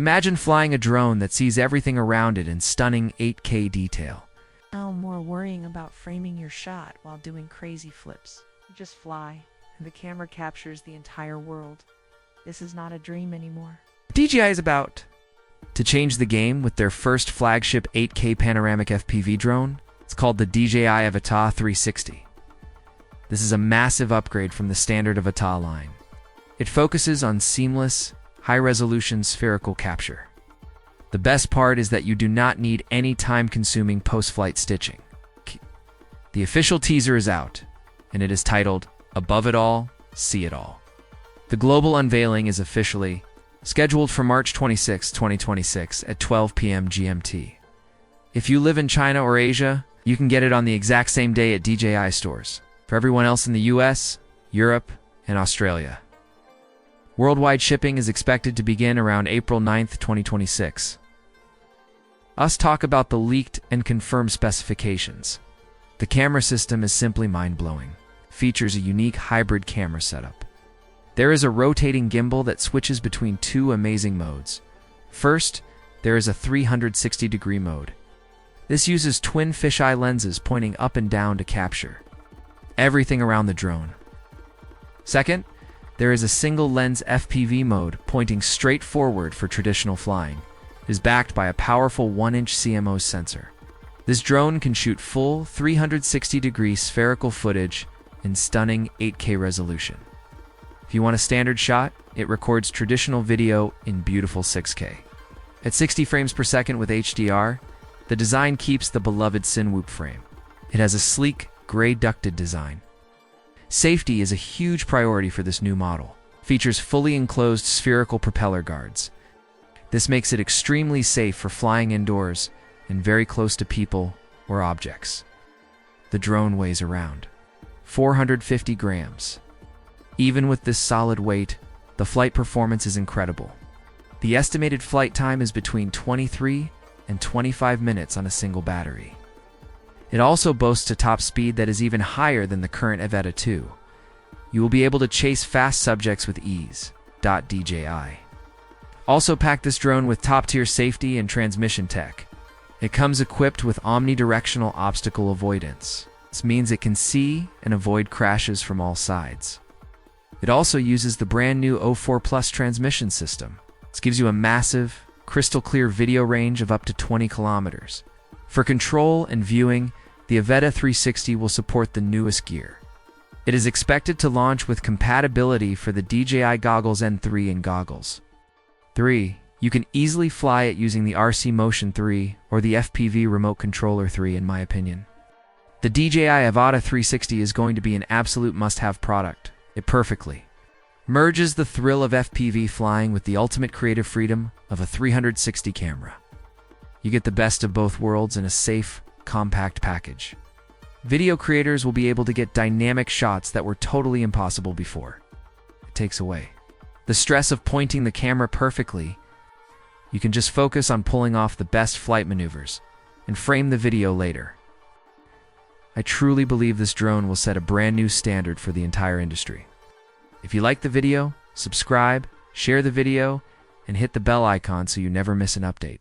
Imagine flying a drone that sees everything around it in stunning 8K detail. No more worrying about framing your shot while doing crazy flips. You just fly, and the camera captures the entire world. This is not a dream anymore. DJI is about to change the game with their first flagship 8K panoramic FPV drone. It's called the DJI Avata 360. This is a massive upgrade from the standard Avata line. It focuses on seamless, high-resolution spherical capture. The best part is that you do not need any time-consuming post-flight stitching. The official teaser is out, and it is titled, "Above It All, See It All." The global unveiling is officially scheduled for March 26, 2026 at 12 p.m. GMT. If you live in China or Asia, you can get it on the exact same day at DJI stores. For everyone else in the US, Europe, and Australia, worldwide shipping is expected to begin around April 9th, 2026. Us talk about the leaked and confirmed specifications. The camera system is simply mind-blowing. Features a unique hybrid camera setup. There is a rotating gimbal that switches between two amazing modes. First, there is a 360-degree mode. This uses twin fisheye lenses pointing up and down to capture everything around the drone. Second, there is a single lens FPV mode pointing straight forward for traditional flying. It is backed by a powerful 1-inch CMOS sensor. This drone can shoot full 360-degree spherical footage in stunning 8K resolution. If you want a standard shot, it records traditional video in beautiful 6K. At 60 frames per second with HDR, the design keeps the beloved cinewhoop frame. It has a sleek, gray ducted design. Safety is a huge priority for this new model. Features fully enclosed spherical propeller guards. This makes it extremely safe for flying indoors and very close to people or objects. The drone weighs around 450 grams. Even with this solid weight, the flight performance is incredible. The estimated flight time is between 23 and 25 minutes on a single battery. It also boasts a top speed that is even higher than the current Avata 2. You will be able to chase fast subjects with ease. DJI also packed this drone with top-tier safety and transmission tech. It comes equipped with omnidirectional obstacle avoidance. This means it can see and avoid crashes from all sides. It also uses the brand new O4 Plus transmission system. This gives you a massive, crystal clear video range of up to 20 kilometers. For control and viewing, the Avata 360 will support the newest gear. It is expected to launch with compatibility for the DJI Goggles N3 and Goggles 3. You can easily fly it using the RC Motion 3 or the FPV Remote Controller 3 in my opinion. The DJI Avata 360 is going to be an absolute must-have product. It perfectly merges the thrill of FPV flying with the ultimate creative freedom of a 360 camera. You get the best of both worlds in a safe, compact package. Video creators will be able to get dynamic shots that were totally impossible before. It takes away the stress of pointing the camera perfectly. You can just focus on pulling off the best flight maneuvers and frame the video later. I truly believe this drone will set a brand new standard for the entire industry. If you like the video, subscribe, share the video, and hit the bell icon so you never miss an update.